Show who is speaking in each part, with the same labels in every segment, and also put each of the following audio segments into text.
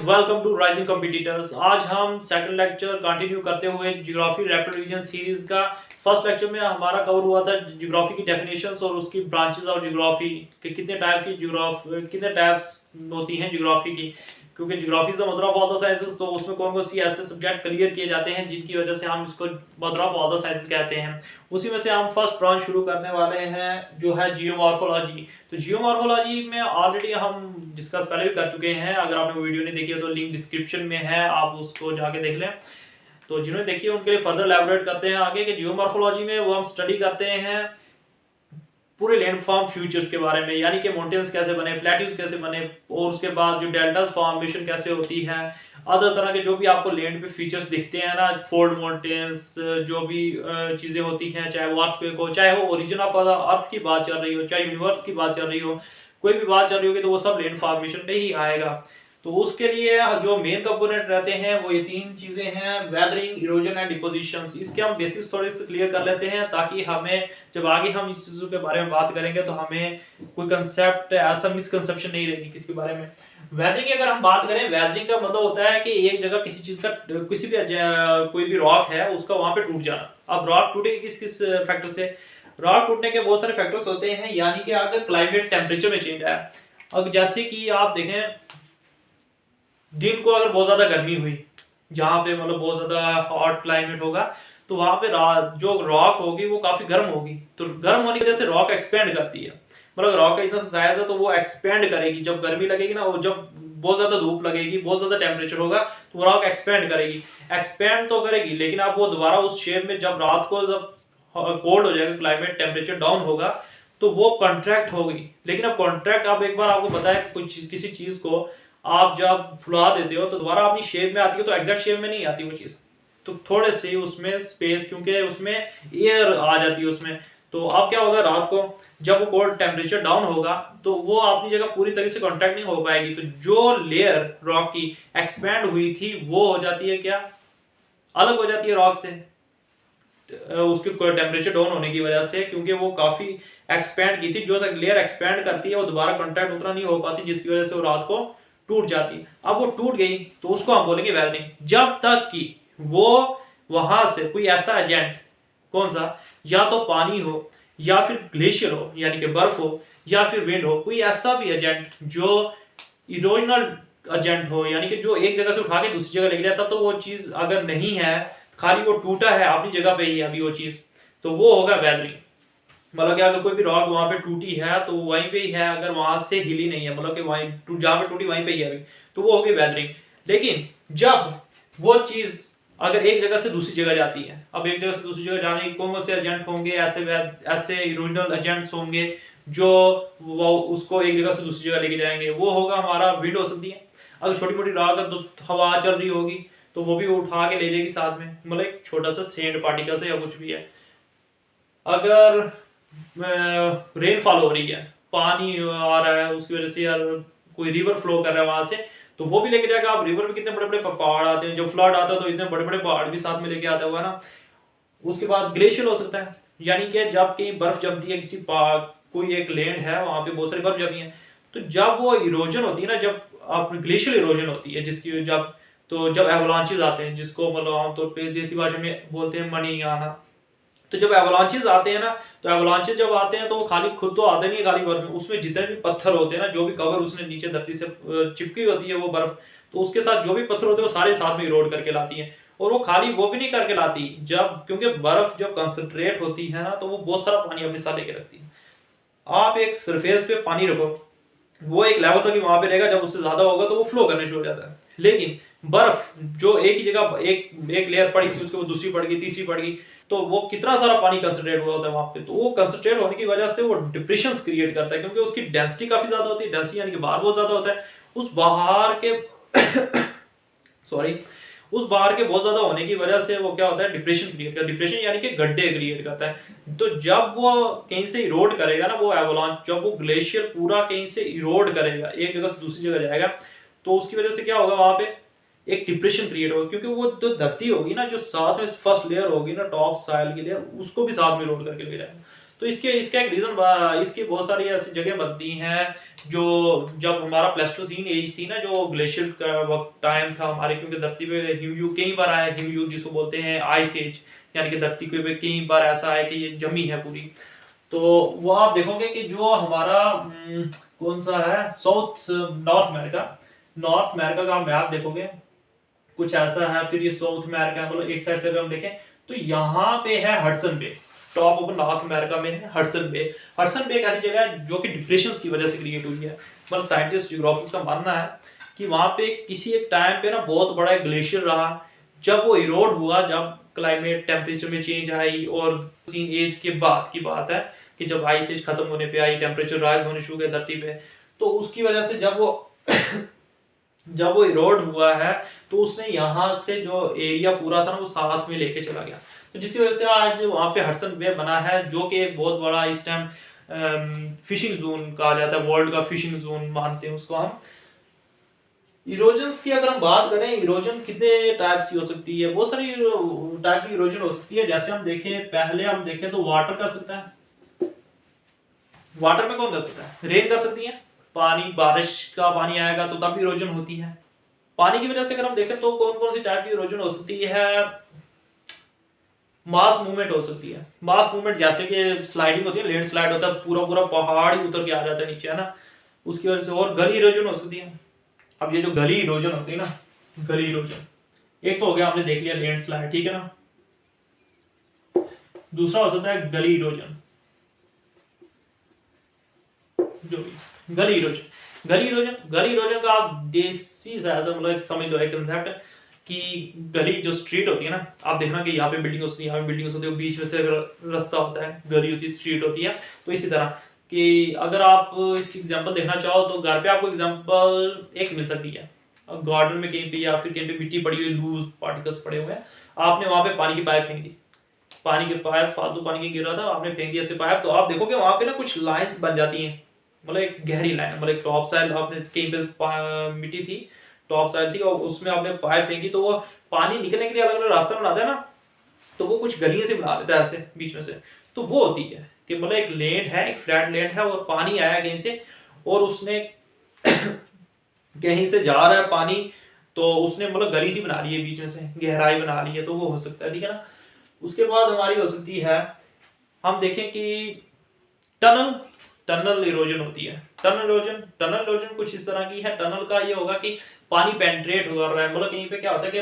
Speaker 1: Welcome to rising competitors. आज हम second lecture continue करते हुए ज्योग्राफी रैपिड रिवीजन सीरीज का फर्स्ट लेक्चर में हमारा कवर हुआ था ज्योग्राफी की डेफिनेशंस और उसकी ब्रांचेस ऑफ ज्योग्राफी के कितने टाइप्स होती हैं ज्योग्राफी की, क्योंकि geography is the mother of all the sciences. तो उसमें कौन कौन सी ऐसे सब्जेक्ट क्लियर किए जाते हैं जिनकी वजह से हम इसको mother of all the sciences कहते हैं। उसी में से हम फर्स्ट ब्रांच शुरू करने वाले हैं जो है जियोमॉर्फोलॉजी। तो जियोमॉर्फोलॉजी में ऑलरेडी हम डिस्कस पहले भी कर चुके हैं। अगर आपने वीडियो नहीं देखी है तो लिंक डिस्क्रिप्शन में है, आप उसको जाके देख लें। तो जिन्होंने देखी है उनके लिए फर्दर एलैबोरेट करते हैं आगे कि जियोमॉर्फोलॉजी में वो हम स्टडी करते हैं पूरे लैंड फॉर्म फ्यूचर्स के बारे में, यानी कि माउंटेन्स कैसे बने, प्लेट्यूज कैसे बने, और उसके बाद जो डेल्टास फॉर्मेशन कैसे होती है, अदर तरह के जो भी आपको लैंड पे फीचर्स दिखते हैं ना, फोल्ड माउंटेन्स, जो भी चीज़ें होती हैं, चाहे वो अर्थक्वेक हो, चाहे वो ओरिजिन ऑफ अर्थ की बात चल रही हो, चाहे यूनिवर्स की बात चल रही हो, कोई भी बात चल रही होगी तो वो सब लैंड फॉर्मेशन पे ही आएगा। तो उसके लिए जो मेन कंपोनेंट रहते हैं वो ये तीन चीजें हैं, वेदरिंग, इरोजन एंड डिपोजिशंस। इसके हम बेसिक्स थोड़े से क्लियर कर लेते हैं ताकि हमें जब आगे हम इस चीजों के बारे में बात करेंगे तो हमें कोई कंसेप्ट ऐसा मिसकंसेप्शन नहीं रहेगी किसके बारे में। वेदरिंग की अगर हम बात करें, वेदरिंग का मतलब होता है कि एक जगह किसी चीज का किसी भी कोई भी रॉक है उसका वहां पे टूट जाना। अब रॉक टूटेगी किस किस फैक्टर से? रॉक टूटने के बहुत सारे फैक्टर्स होते हैं, यानी कि अगर क्लाइमेट टेम्परेचर में चेंज आया, अब जैसे कि आप देखें दिन को अगर बहुत ज्यादा गर्मी हुई, जहाँ पे मतलब बहुत ज्यादा हॉट क्लाइमेट होगा, तो वहां पे जो रॉक होगी वो काफी गर्म होगी। तो गर्म होने की वजह से रॉक एक्सपेंड करती है, मतलब रॉक का इतना साइज है तो वो एक्सपेंड करेगी। जब गर्मी लगेगी ना, वो जब बहुत ज्यादा धूप लगेगी, बहुत ज्यादा टेम्परेचर होगा, तो वो रॉक एक्सपेंड करेगी। एक्सपेंड तो करेगी लेकिन आप वो दोबारा उस शेप में, जब रात को जब कोल्ड हो जाएगा, क्लाइमेट टेम्परेचर डाउन होगा, तो वो कॉन्ट्रैक्ट होगी। लेकिन अब कॉन्ट्रैक्ट, आप एक बार आपको पता है किसी चीज को आप जब फुला देते हो तो दोबारा अपनी शेप में आती है, तो एग्जैक्ट शेप में नहीं आती वो चीज, तो थोड़े से उसमें स्पेस, क्योंकि उसमें एयर आ जाती है उसमें। तो अब क्या होगा, रात को जब वो कोल्ड टेम्परेचर डाउन होगा तो वो अपनी जगह पूरी तरह से कॉन्टैक्ट नहीं हो पाएगी। तो जो लेयर रॉक की एक्सपैंड हुई थी वो हो जाती है क्या, अलग हो जाती है रॉक से, उसके टेम्परेचर डाउन होने की वजह से, क्योंकि वो काफी एक्सपैंड की थी। जो लेयर एक्सपैंड करती है वो दोबारा कॉन्टैक्ट उतना नहीं हो पाती, जिसकी वजह से वो रात को टूट जाती है। अब वो टूट गई तो उसको हम बोलेंगे वेदरिंग। जब तक कि वो वहां से कोई ऐसा एजेंट, कौन सा, या तो पानी हो या फिर ग्लेशियर हो यानी कि बर्फ हो, या फिर विंड हो, कोई ऐसा भी एजेंट जो इरोजनल एजेंट हो, यानी कि जो एक जगह से उठा के दूसरी जगह लेके जाए, तब तो वो चीज अगर नहीं है, खाली वो टूटा है अपनी जगह पे ही अभी वो चीज, तो वो होगा वेदरिंग। मतलब कि अगर कोई भी रॉक वहां पे टूटी है तो वहीं पे ही है, अगर वहां से हिली नहीं है, मतलब कि वहीं जहां पे टूटी वहीं पे ही है अभी, तो वो होगी वेदरिंग। लेकिन जब वो चीज अगर एक जगह से दूसरी जगह जाती है, अब एक जगह से दूसरी जगह जाने के कौन से एजेंट होंगे, ऐसे इरोजनल एजेंट्स होंगे जो वो उसको एक जगह से दूसरी जगह लेके जाएंगे, वो होगा हमारा विंड हो सकती है। अगर छोटी मोटी रॉक है तो हवा चल रही होगी तो वो भी उठा के ले जाएगी साथ में, मतलब एक छोटा सा सेंड पार्टिकल से या कुछ भी है। अगर रेनफॉल हो रही है, पानी आ रहा है, उसकी वजह से यार कोई रिवर फ्लो कर रहा है वहां से, तो वो भी लेके जाएगा। आप रिवर में कितने बड़े बड़े पहाड़ आते हैं, जब फ्लड आता है तो इतने बड़े बड़े पहाड़ भी साथ में लेके आता हुआ ना। उसके बाद ग्लेशियर हो सकता है, यानी कि जब कहीं बर्फ जमती है, किसी कोई एक लैंड है वहां पे बहुत सारी बर्फ जमी है, तो जब वो इरोजन होती है ना, जब आप ग्लेशियल इरोजन होती है जिसकी जब एवलांचेस आते हैं, जिसको मतलब आमतौर पर देसी भाषा में बोलते हैं मनी आना, तो जब एवलांचेस आते हैं ना, तो एवलांचेस जब आते हैं तो वो खाली खुद तो आते नहीं है खाली बर्फ में, उसमें जितने भी पत्थर होते हैं ना, जो भी कवर उसने नीचे धरती से चिपकी होती है वो बर्फ, तो उसके साथ जो भी पत्थर होते हैं वो सारे साथ में इरोड करके लाती है। और वो खाली वो भी नहीं करके लाती, जब क्योंकि बर्फ जब कंसंट्रेट होती है ना तो वो बहुत सारा पानी अपने साथ लेके रखती है। आप एक सरफेस पे पानी रखो, वो एक लेवल तक वहां पे रहेगा, जब उससे ज्यादा होगा तो वो फ्लो करने शुरू हो जाता है। लेकिन बर्फ जो एक ही जगह एक लेयर पड़ी थी, उसके बाद दूसरी पड़ गई, तीसरी पड़ गई, तो वो कितना सारा पानी कंसंट्रेट हुआ होता है वहां पे, तो वो कंसंट्रेट होने की वजह से वो डिप्रेशन क्रिएट करता है, क्योंकि उसकी डेंसिटी काफी ज्यादा होती है। डेंसिटी यानी कि बाहर बहुत ज्यादा होता है, उस बाहर के सॉरी उस बाहर के बहुत ज्यादा होने की वजह से वो क्या होता है, डिप्रेशन क्रिएट करता है। डिप्रेशन यानी कि गड्ढे क्रिएट करता है। तो जब वो कहीं से इरोड करेगा ना, वो एवलांच, जब वो ग्लेशियर पूरा कहीं से इरोड करेगा, एक जगह से दूसरी जगह जाएगा, तो उसकी वजह से क्या होगा, वहां पे एक डिप्रेशन क्रिएट होगा, क्योंकि वो जो धरती होगी ना, जो साथ में फर्स्ट लेयर होगी ना, टॉप सॉइल की लेयर, उसको भी साथ में इरोड करके ले जाएगा। तो इसके इसका एक रीजन, इसकी बहुत सारी ऐसी जगह बनती हैं जो जब हमारा प्लेस्टोसीन एज थी ना, जो ग्लेशियर का वक्त टाइम था हमारे, क्योंकि धरती पे हिमयुग कई बार आया, हिमयुग जिसको बोलते हैं आइस एज, यानी कि धरती पे कई बार ऐसा है कि ये जमी है पूरी। तो वो आप देखोगे कि जो हमारा कौन सा है, south north America, north America का मैप देखोगे कुछ ऐसा है, फिर ये साउथ अमेरिका, मतलब एक साइड से अगर हम देखें तो यहाँ पे है Hudson bay, top of north America में है हडसन बे। हडसन बे एक ऐसी जगह है जो कि डिप्रेशंस की वजह से क्रिएट हुई है। मतलब साइंटिस्ट जियोग्राफर्स का मानना है कि वहां पे किसी एक टाइम पे ना बहुत बड़ा ग्लेशियर रहा, जब वो इरोड हुआ, जब क्लाइमेट टेम्परेचर में चेंज आई, और सीन एज के बाद की बात है कि जब आइस एज खत्म होने पे आई, टेम्परेचर राइज होने शुरू हुए धरती पे, तो उसकी वजह से जब वो जब वो इरोड हुआ है तो उसने यहाँ से जो एरिया पूरा था ना वो साथ में लेके चला गया। तो जिसकी वजह से आज वहाँ पे हडसन बे बना है, जो कि एक बहुत बड़ा इस टाइम फिशिंग जोन कहा जाता है, वर्ल्ड का फिशिंग जोन मानते हैं उसको हम। इरोजन्स की अगर हम बात करें, इरोजन कितने टाइप्स की हो सकती है, बहुत सारी टाइप की इरोजन हो सकती है। जैसे हम देखें, पहले हम देखें तो वाटर कर सकता है, वाटर में कौन कर सकता है, रेन कर सकती है, पानी, बारिश का पानी आएगा तो तब इरोजन होती है। पानी की वजह से अगर हम देखें तो कौन कौन सी टाइप की इरोजन हो सकती है, मास मूवमेंट हो सकती है। मास मूवमेंट जैसे कि स्लाइडिंग होती है, लैंड स्लाइड होता है, पूरा पूरा पहाड़ ही उतर के आ जाता है नीचे, है ना, उसकी वजह से। और गली इरोजन हो सकती है। अब ये जो गली इरोजन होती है ना, गली इरोजन, एक तो हो गया हमने देख लिया लैंड स्लाइड, ठीक है ना, दूसरा हो सकता है गली इरोजन, जो भी गली इरोजन। गली इरोजन का आप देसी सा ऐसा मतलब एक समझ लो एक कंसेप्ट कि गली जो स्ट्रीट होती है ना, आप देखना कि यहाँ पे बिल्डिंग होती है, यहाँ पे बिल्डिंग होती है, बीच में से अगर रास्ता होता है, गली होती है, स्ट्रीट होती है। तो इसी तरह कि अगर आप इसकी एग्जांपल देखना चाहो तो घर पे आपको एग्जांपल एक मिल सकती है, गार्डन में कहीं पे या फिर कहीं पे मिट्टी पड़ी हुई, लूज पार्टिकल्स पड़े हुए हैं, आपने वहां पे पानी की पाइप फेंक दी, पानी के पाइप फालतू पानी की गिर रहा था, आपने फेंक दिया ऐसे पाइप, तो आप देखोगे वहां पे ना कुछ लाइंस बन जाती हैं, मतलब एक गहरी लाइन, मतलब एक टॉप साइड आपने कहीं पे मिट्टी थी, टॉप साइड थी, और उसमें आपने पाइप फेंकी, तो वो पानी निकलने के लिए अलग अलग रास्ता बनाता है ना, तो वो कुछ गलियों से बना देता है ऐसे बीच में से। तो वो होती है कि मतलब एक लैंड है, एक फ्लैट लैंड है, और पानी आया कहीं से और उसने कहीं से जा रहा है पानी, तो उसने मतलब गली सी बना ली है, बीच में से गहराई बना ली है, तो वो हो सकता है, ठीक है ना। उसके बाद हमारी हो सकती है, हम देखें कि टनल, टनल इरोजन होती है। टनल इरोजन कुछ इस तरह की है। टनल का ये होगा कि पानी पेंट्रेट हो रहा है, मतलब कहीं पे क्या होता है कि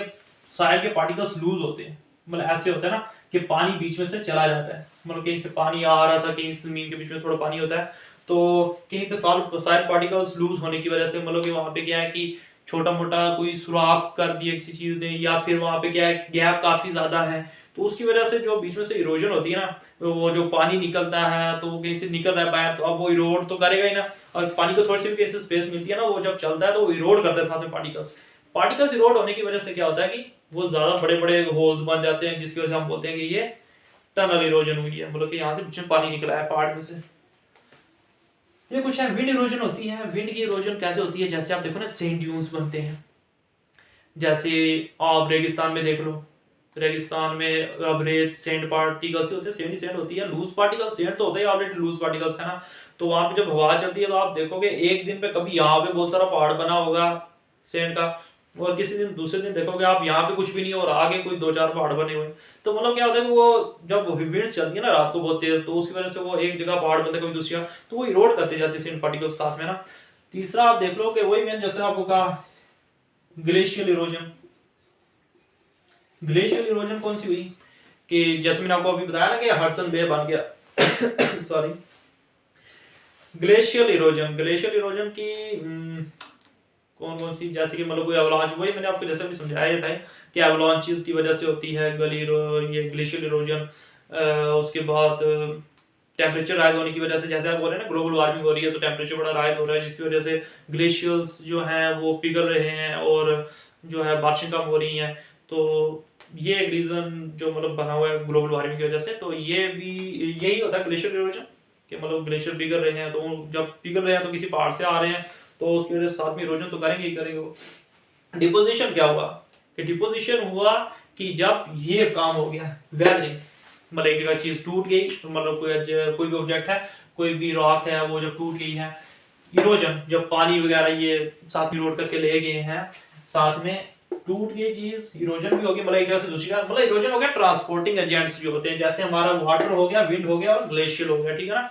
Speaker 1: सॉइल के पार्टिकल्स लूज होते हैं, मतलब ऐसे होता है ना कि पानी बीच में से चला जाता है, मतलब कहीं से पानी आ रहा था, कहीं जमीन के बीच में थोड़ा पानी होता है, तो कहीं पे सॉइल पार्टिकल्स लूज होने की वजह से मतलब कि वहां पे क्या है कि छोटा मोटा कोई सुराख कर दिया किसी चीज ने, या फिर वहां पे क्या है गैप काफी ज्यादा है, तो उसकी वजह से जो बीच में से इरोजन होती है ना, वो जो पानी निकलता है तो वो कहीं से निकल रहा है बाहर, तो अब वो इरोड तो करेगा ही ना, और पानी को थोड़ी सी भी कहीं से स्पेस मिलती है ना, वो जब चलता है तो वो इरोड करता है साथ में पार्टिकल्स। पार्टिकल्स इरोड होने की वजह से क्या होता है कि वो ज्यादा बड़े बड़े होल्स बन जाते हैं, जिसकी वजह से हम बोलते हैं कि ये टनल इरोजन हुई है, मतलब कि यहाँ से बीच में पानी निकला है पहाड़ में से। ये कुछ है। विंड इरोजन होती है। विंड की इरोजन कैसे होती है, जैसे आप देखो ना सैंड ड्यून्स बनते हैं, जैसे आप रेगिस्तान में देख लो, रेगिस्तान में अब रेत सैंड पार्टिकल्स होते हैं, सैंड ही सैंड होती है, लूज पार्टिकल्स सैंड तो होता है ऑलरेडी, लूज पार्टिकल्स है ना, तो वहां पे जब हवा चलती है तो आप देखोगे एक दिन पे कभी यहाँ पे बहुत सारा पहाड़ बना होगा सैंड का, और किसी दिन दूसरे दिन देखोगे आप यहाँ पे कुछ भी नहीं और आगे कोई 2-4 पहाड़ बने हुए। तो मतलब क्या होता है कि वो जब विंड्स चलती है ना रात को बहुत तेज, तो उसकी वजह से वो एक जगह पहाड़ बनता है कभी दूसरी, तो वो इरोड करते जाते हैं सैंड पार्टिकल्स साथ में ना। तीसरा आप देख लो कि वही मैंने जैसे आपको कहा ग्लेशियल इरोजन। ग्लेशियल इरोजन कौन सी हुई कि जैसे मैंने आपको अभी बताया ना कि हडसन बे बन गया सॉरी। ग्लेशियल इरोजन की कौन कौन सी, जैसे कि मतलब कोई एवलांच, वही मैंने आपको जैसे भी समझाया था कि एवलांचेस की वजह से होती है ये ग्लेशियल इरोजन। उसके बाद टेम्परेचर राइज होने की वजह से, जैसे आप बोल रहे हैं ना ग्लोबल वार्मिंग हो रही है, तो टेम्परेचर बड़ा राइज हो रहा है, जिसकी वजह से ग्लेशियर्स जो हैं वो पिघल रहे हैं और जो है बारिशें कम हो रही हैं। तो ये एक रीजन जो मतलब बना हुआ है ग्लोबल वार्मिंग की वजह से। तो ये भी यही होता है ग्लेशियर इरोजन, कि मतलब ग्लेशियर पिघल रहे हैं, तो जब पिघल रहे हैं तो किसी पहाड़ से आ रहे हैं, तो उसकी वजह से साथ में इरोजन तो करेंगे ही करेंगे वो। डिपोजिशन क्या हुआ कि डिपोजिशन हुआ कि जब ये काम हो गया वेदरिंग, मतलब एक जगह चीज टूट गई, तो मतलब कोई भी ऑब्जेक्ट है, कोई भी रॉक है, वो जब टूट गई है। इरोजन, जब पानी वगैरह ये साथ में इरोड करके ले गए हैं, साथ में टूट गई चीज, इरोजन भी होगी, मतलब एक जगह से दूसरी जगह, मतलब इरोजन हो गया ट्रांसपोर्टिंग एजेंट्स जो होते हैं, जैसे हमारा वाटर हो गया, विंड हो गया और ग्लेशियर हो गया, ठीक है ना।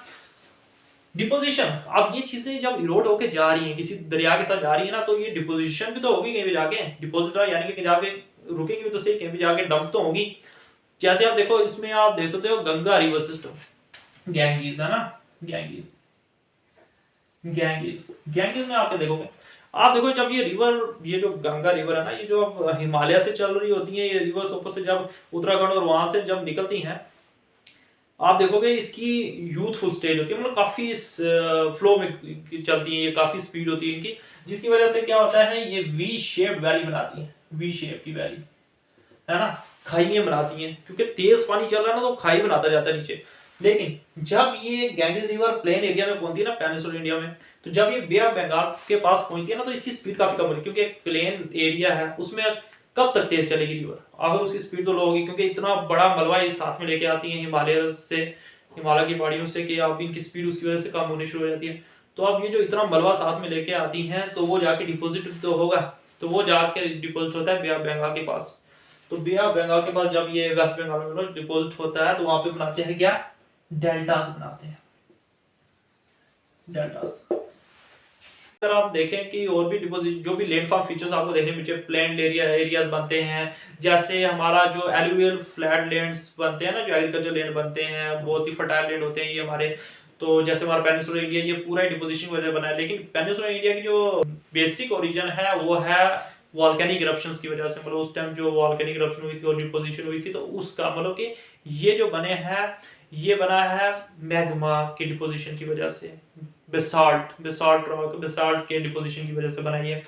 Speaker 1: डिपोजिशन, अब ये चीजें जब इरोड होके जा रही हैं, किसी दरिया के साथ जा रही है ना, तो ये डिपोजिशन भी तो होगी कहीं पे जाके, डिपोजिट यानी कि जाके रुकेगी भी तो सही, कहीं पे जाके डंप तो होगी। जैसे आप देखो, इसमें आप देख सकते हो गंगा रिवर सिस्टम, गैंगीज है ना, गैंगीज गैंगीज गैंगीज में आपके देखोगे, आप देखो जब ये रिवर, ये जो गंगा रिवर है ना, ये जो अब हिमालय से चल रही होती है, ये रिवर्स ऊपर से जब उत्तराखंड और वहां से जब निकलती हैं, आप देखोगे इसकी यूथफुल स्टेज होती है, मतलब काफी फ्लो में चलती है, ये काफी स्पीड होती है इनकी, जिसकी वजह से क्या होता है, ये वी शेप वैली बनाती है, वी शेप की वैली, है ना, खाइयां बनाती हैं, क्योंकि तेज पानी चल रहा है ना, तो खाई बनाता जाता है नीचे। लेकिन जब ये गैंजेस रिवर प्लेन एरिया में पहुंचती है ना, पेनिनसुलर इंडिया में, तो जब ये बे ऑफ बंगाल के पास पहुंचती है ना, तो इसकी स्पीड काफी कम होगी, क्योंकि एक प्लेन एरिया है, उसमें कब तक तेज चलेगी रिवर, अगर उसकी स्पीड तो लो होगी, क्योंकि इतना बड़ा मलबा ये साथ में लेके आती है हिमालय से, हिमालय की पहाड़ियों से, कि अब इनकी स्पीड उसकी वजह से कम होनी शुरू हो जाती है। तो अब ये जो इतना मलबा साथ में लेके आती हैं, तो वो जाके डिपोजिट तो होगा, तो वो जाके डिपोजिट होता है बे ऑफ बंगाल के पास। तो बे ऑफ बंगाल के पास जब ये वेस्ट बंगाल में डिपोजिट होता है, तो वहां पे बनाते हैं क्या, डेल्टास बनाते हैं, डेल्टास। अगर आप देखें कि और भी डिपोजिट, जो भी लैंडफॉर्म फीचर्स आपको देखने मिलते हैं, प्लेन एरियाज बनते हैं, जैसे हमारा जो एलुवियल फ्लैट लैंड्स बनते हैं ना, जो एग्रीकल्चर लैंड बनते हैं, बहुत ही फर्टाइल लैंड होते हैं ये हमारे। तो जैसे हमारा पेनिनसुलर इंडिया, ये पूरा डिपोजिशन वजह बना है, लेकिन पेनिनसुलर इंडिया की जो बेसिक ओरिजिन है वो है वॉल्केनिक इरप्शंस की वजह से, मतलब उस टाइम जो वॉल्केनिक इरप्शन हुई थी और डिपोजिशन हुई थी, तो उसका मतलब कि ये जो बने हैं, ये बना है मैग्मा के डिपोजिशन की वजह से, बेसाल्ट रॉक, बेसाल्ट के डिपोजिशन की वजह से बनाई है।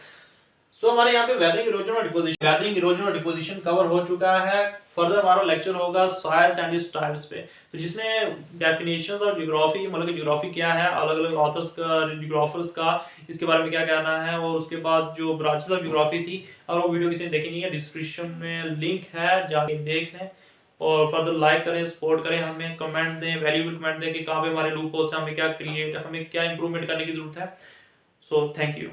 Speaker 1: सो हमारे यहाँ पे वेदरिंग इरोजन और डिपोजिशन कवर हो चुका है। फर्दर हमारा लेक्चर होगा सॉइल्स एंड इट्स टाइप्स पे, तो जिसमें डेफिनेशंस और ज्योग्राफी, मतलब ज्योग्राफी क्या है, अलग अलग ऑथर्स का, ज्योग्राफर्स का इसके बारे में क्या कहना है, और उसके बाद जो ब्रांचेस ऑफ ज्योग्राफी थी, अगर वो वीडियो किसी ने देखी नहीं है, डिस्क्रिप्शन में लिंक है, जाके देख लें। और फर्दर लाइक करें, सपोर्ट करें, हमें कमेंट दें, वैल्यूबल कमेंट दें कि कहाँ पे हमारे लूप होल्स हैं, हमें क्या इंप्रूवमेंट करने की जरूरत है। So thank you.